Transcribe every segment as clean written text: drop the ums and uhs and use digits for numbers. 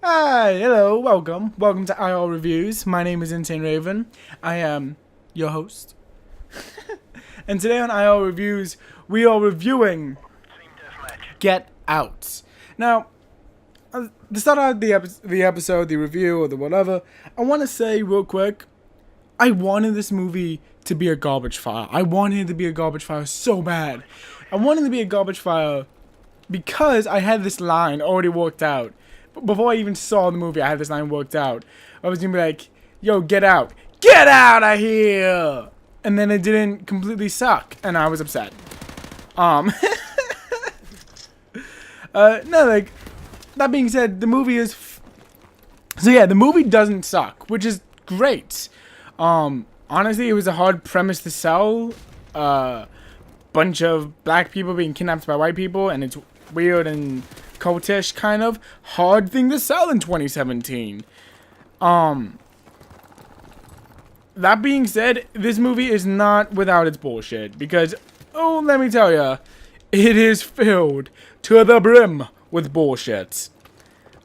Hi, hello, welcome to IR Reviews. My name is Insane Raven. I am your host. And today on IR Reviews, we are reviewing Get Out. Now, to start out the episode, the review, or the whatever, I want to say real quick, I wanted this movie to be a garbage fire. I wanted it to be a garbage fire so bad. I wanted it to be a garbage fire because I had this line already worked out. Before I even saw the movie, I had this line worked out. I was gonna be like, yo, get out. Get out of here! And then it didn't completely suck, and I was upset. No, like, that being said, the movie is... So yeah, the movie doesn't suck, which is great. Honestly, it was a hard premise to sell. Bunch of black people being kidnapped by white people, and it's weird and cultish kind of hard thing to sell in 2017. That being said, this movie is not without its bullshit because, oh, let me tell ya, it is filled to the brim with bullshit.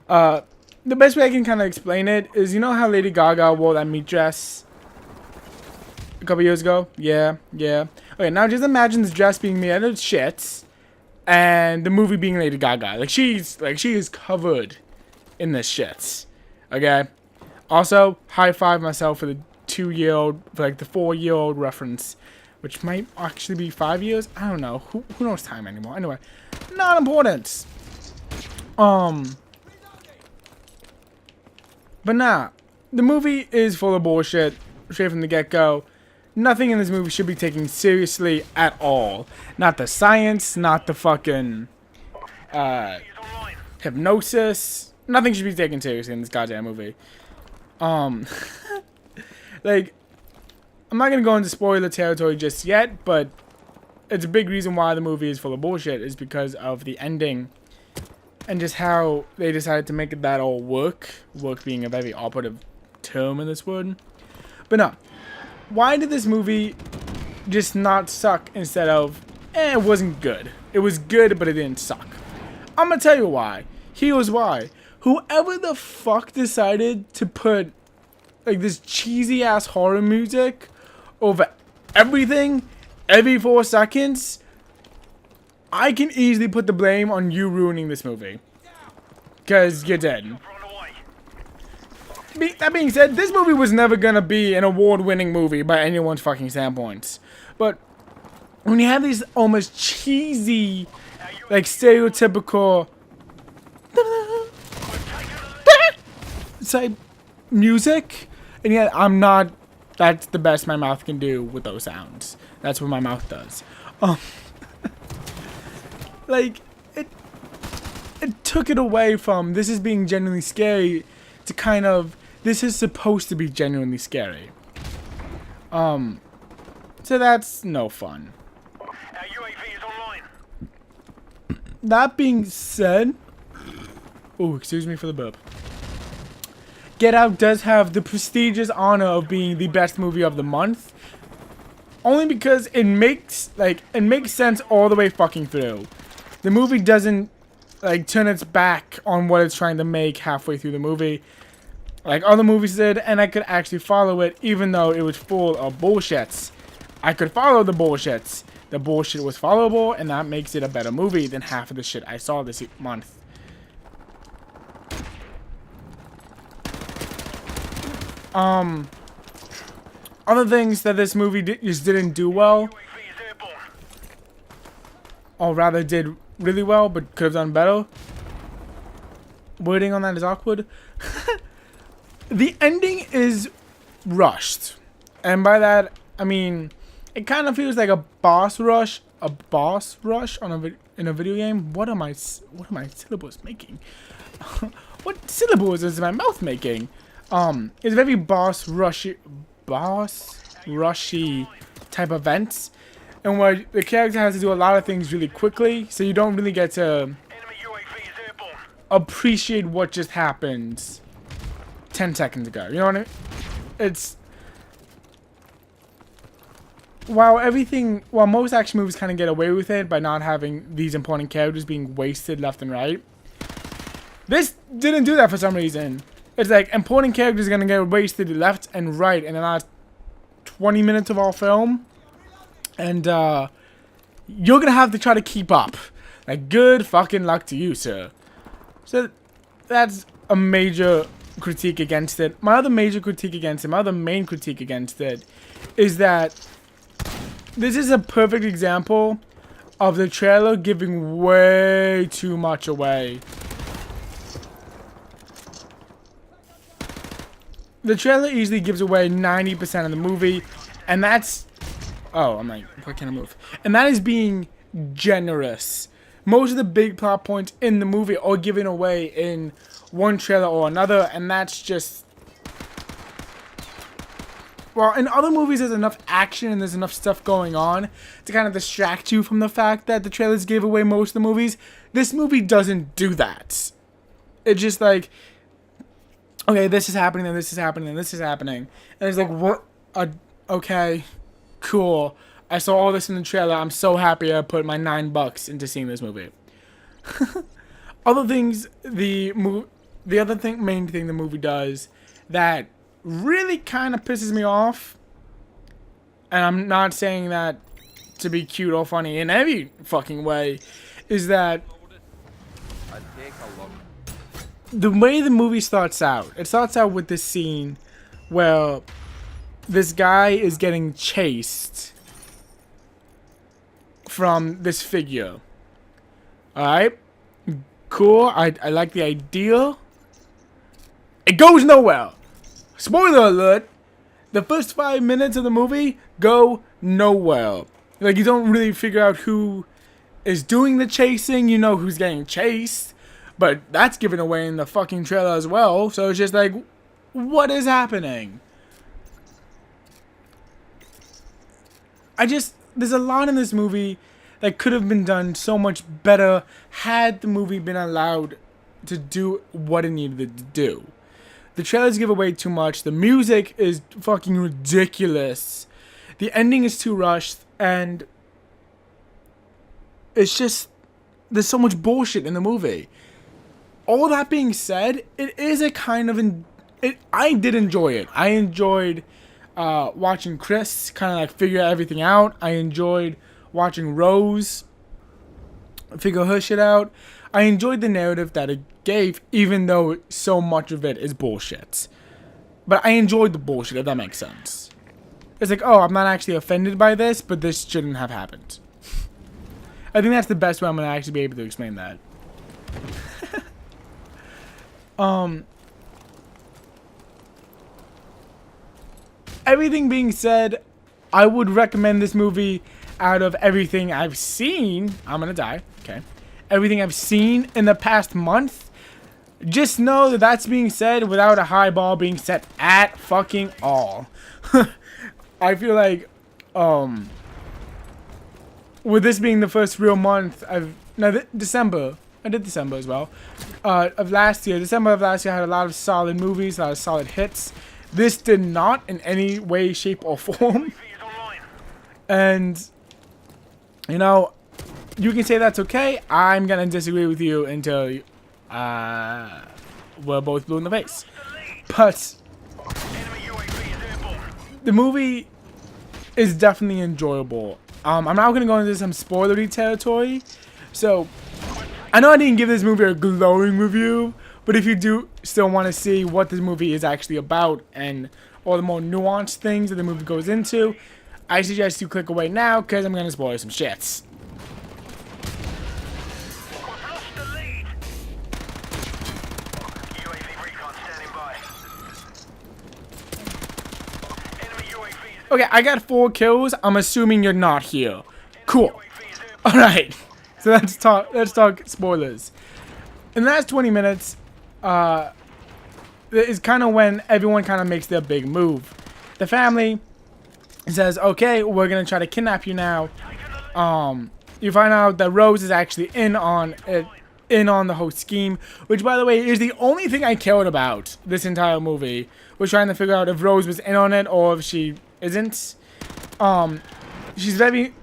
The best way I can kind of explain it is, you know how Lady Gaga wore that meat dress a couple years ago? Yeah. Okay, now just imagine this dress being made out of shit, and the movie being Lady Gaga. She is covered in this shit. Okay. Also, high five myself for the 2-year-old, for the 4-year-old reference, which might actually be 5 years. I don't know. Who knows time anymore? Anyway, not important. But nah, the movie is full of bullshit straight from the get-go. Nothing in this movie should be taken seriously at all. Not the science, not the fucking hypnosis. Nothing should be taken seriously in this goddamn movie. Like, I'm not gonna go into spoiler territory just yet, but it's a big reason why the movie is full of bullshit is because of the ending and just how they decided to make that all work. Work being a very operative term in this word. But no. Why did this movie just not suck instead of, it wasn't good. It was good, but it didn't suck. I'm gonna tell you why. Here's why. Whoever the fuck decided to put, this cheesy-ass horror music over everything, every 4 seconds, I can easily put the blame on you ruining this movie. Because you did. That being said, this movie was never gonna be an award-winning movie by anyone's fucking standpoints. But when you have these almost cheesy, stereotypical type music, and yet that's the best my mouth can do with those sounds. That's what my mouth does. It took it away from this is being genuinely scary to kind of this is supposed to be genuinely scary. So that's no fun. UAV is online. That being said, oh, excuse me for the burp. Get Out does have the prestigious honor of being the best movie of the month, only because it makes sense all the way fucking through. The movie doesn't turn its back on what it's trying to make halfway through the movie, like other movies did, and I could actually follow it even though it was full of bullshits. I could follow the bullshits. The bullshit was followable, and that makes it a better movie than half of the shit I saw this month. Other things that this movie just didn't do well, or rather did really well, but could have done better. Wording on that is awkward. The ending is rushed, and by that I mean it kind of feels like a boss rush on in a video game. What am I syllables making? What syllables is my mouth making? It's very boss rushy type events, and where the character has to do a lot of things really quickly, so you don't really get to appreciate what just happened 10 seconds ago. You know what I mean? It's while most action movies kind of get away with it by not having these important characters being wasted left and right, This didn't do that for some reason. It's like important characters are gonna get wasted left and right in the last 20 minutes of our film, and you're gonna have to try to keep up. Like, good fucking luck to you, sir. So that's a major critique against it. My other major critique against it, my other main critique against it, is that this is a perfect example of the trailer giving way too much away. The trailer easily gives away 90% of the movie, and that's... Oh, I'm like, why can't I move? And that is being generous. Most of the big plot points in the movie are given away in one trailer or another, and that's just... Well, in other movies there's enough action and there's enough stuff going on to kind of distract you from the fact that the trailers gave away most of the movies. This movie doesn't do that. It's just like... Okay, this is happening, and this is happening, and this is happening. And it's like, what? Okay, cool. I saw all this in the trailer. I'm so happy I put my $9 into seeing this movie. Other things, the main thing the movie does that really kind of pisses me off, and I'm not saying that to be cute or funny in every fucking way, is that the way the movie starts out, it starts out with this scene where this guy is getting chased from this figure. Alright? Cool. I like the idea. It goes nowhere. Spoiler alert. The first 5 minutes of the movie go nowhere. Like, you don't really figure out who is doing the chasing. You know who's getting chased. But that's given away in the fucking trailer as well. So it's just like, what is happening? There's a lot in this movie that could have been done so much better had the movie been allowed to do what it needed to do. The trailers give away too much. The music is fucking ridiculous. The ending is too rushed. And it's just, there's so much bullshit in the movie. All that being said, it is a kind of... I did enjoy it. I enjoyed watching Chris kind of like figure everything out. I enjoyed watching Rose figure her shit out. I enjoyed the narrative that it gave, even though so much of it is bullshit. But I enjoyed the bullshit, if that makes sense. It's like, oh, I'm not actually offended by this, but this shouldn't have happened. I think that's the best way I'm going to actually be able to explain that. Everything being said, I would recommend this movie out of everything I've seen. I'm gonna die. Okay. Everything I've seen in the past month. Just know that that's being said without a high bar being set at fucking all. I feel like, with this being the first real month, December. I did December as well. Of last year. December of last year had a lot of solid movies, a lot of solid hits. This did not in any way, shape, or form. And, you know, you can say that's okay. I'm going to disagree with you until we're both blue in the face. But the movie is definitely enjoyable. I'm now going to go into some spoilery territory. So, I know I didn't give this movie a glowing review, but if you do still want to see what this movie is actually about and all the more nuanced things that the movie goes into, I suggest you click away now because I'm going to spoil some shits. Okay, I got 4 kills. I'm assuming you're not here. Cool. Alright. So let's talk spoilers. In the last 20 minutes, is kind of when everyone kind of makes their big move. The family says, okay, we're going to try to kidnap you now. You find out that Rose is actually in on the whole scheme, which, by the way, is the only thing I cared about this entire movie. Was trying to figure out if Rose was in on it or if she isn't. She's very...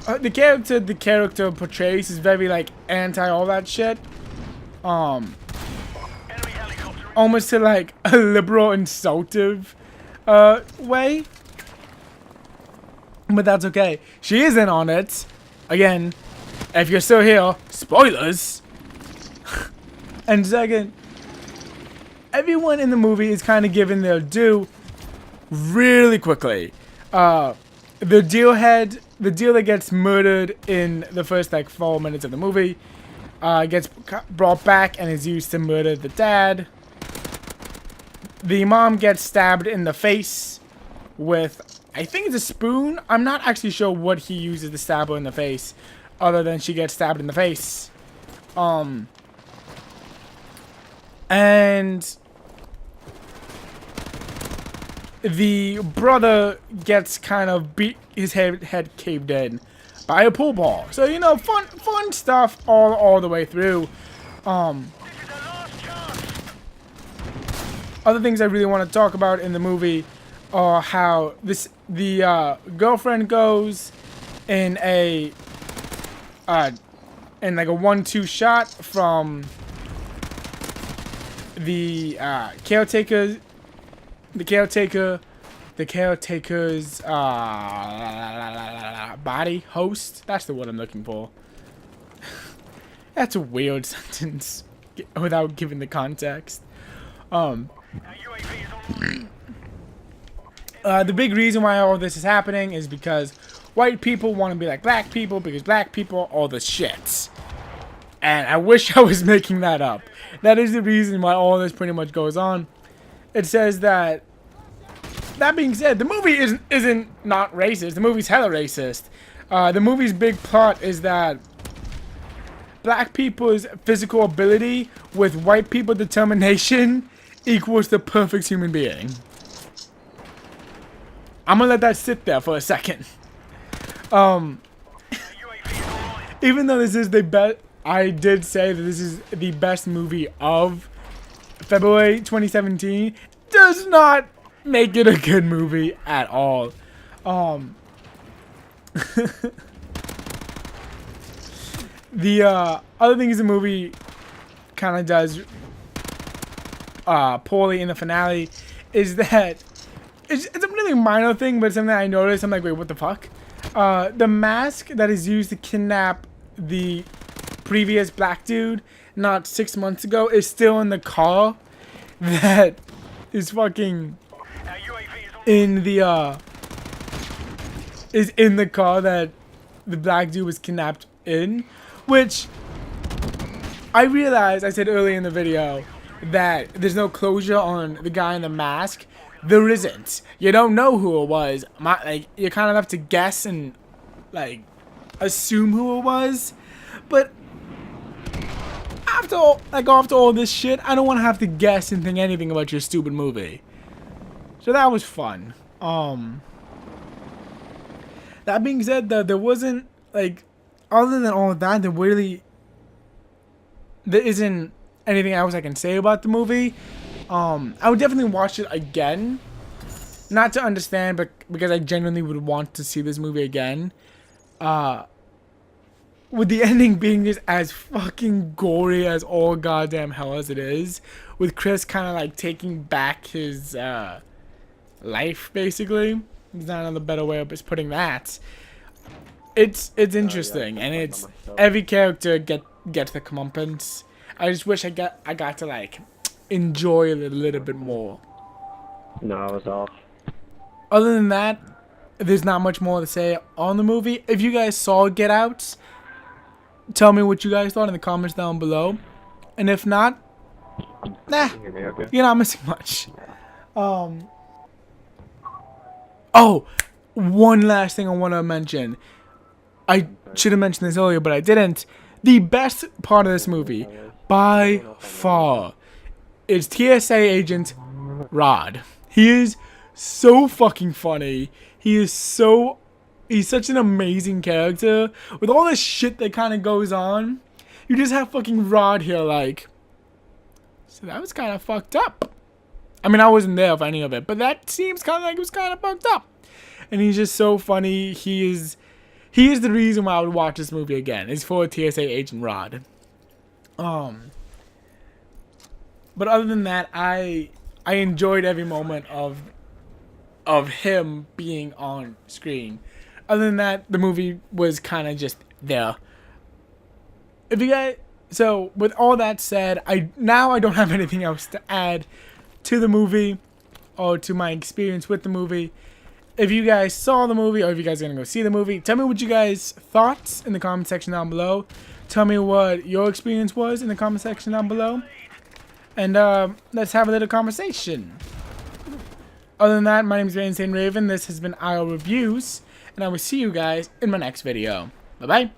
the character portrays is very, like, anti all that shit. almost to like a liberal insultive way. But that's okay. She is in on it. Again, if you're still here, spoilers. And second, everyone in the movie is kind of given their due really quickly. The deal that gets murdered in the first like 4 minutes of the movie, gets brought back and is used to murder the dad. The mom gets stabbed in the face with, I think it's a spoon. I'm not actually sure what he uses to stab her in the face, other than she gets stabbed in the face. And the brother gets kind of his head caved in by a pool ball. So, you know, fun stuff all the way through. Other things I really want to talk about in the movie are how the girlfriend goes in a like a 1-2 shot from the caretaker's body host. That's the word I'm looking for. That's a weird sentence without giving the context. The big reason why all this is happening is because white people want to be like black people because black people are the shits. And I wish I was making that up. That is the reason why all this pretty much goes on. It says that. That being said, the movie isn't not racist. The movie's hella racist. The movie's big plot is that black people's physical ability with white people's determination equals the perfect human being. I'm gonna let that sit there for a second. Even though this is the best, I did say that this is the best movie of February 2017. Does not make it a good movie at all. The other things the movie kind of does poorly in the finale is that it's a really minor thing, but it's something I noticed. I'm like, wait, what the fuck? The mask that is used to kidnap the previous black dude not 6 months ago is still in the car that is fucking in the is in the car that the black dude was kidnapped in, which I realized I said earlier in the video that there's no closure on the guy in the mask. There isn't. You don't know who it was. Like, you're kind of left to guess and like assume who it was. But after all this shit, I don't want to have to guess and think anything about your stupid movie. So that was fun. That being said, though, there wasn't like, other than all of that, there isn't anything else I can say about the movie. I would definitely watch it again, not to understand, but because I genuinely would want to see this movie again. With the ending being just as fucking gory as all goddamn hell as it is, with Chris kind of like taking back his life, basically. There's not another better way of just putting that. It's interesting, and it's every character gets the comeuppance. I just wish I got to like enjoy it a little bit more. No, I was off. Other than that, there's not much more to say on the movie. If you guys saw Get Out, tell me what you guys thought in the comments down below. And if not, nah, you're not missing much. Oh, one last thing I want to mention. I should have mentioned this earlier, but I didn't. The best part of this movie, by far, is TSA Agent Rod. He is so fucking funny. He's such an amazing character. With all this shit that kind of goes on, you just have fucking Rod here like, so that was kind of fucked up. I mean, I wasn't there for any of it, but that seems kind of like it was kind of fucked up. And he's just so funny. He is the reason why I would watch this movie again. It's for TSA Agent Rod. But other than that, I enjoyed every moment of him being on screen. Other than that, the movie was kind of just there. If you guys, so with all that said, I don't have anything else to add to the movie or to my experience with the movie. If you guys saw the movie or if you guys are gonna go see the movie, tell me what you guys thought in the comment section down below. Tell me what your experience was in the comment section down below, and let's have a little conversation. Other than that, my name is Insane Raven. This has been IO Reviews, and I will see you guys in my next video. Bye bye.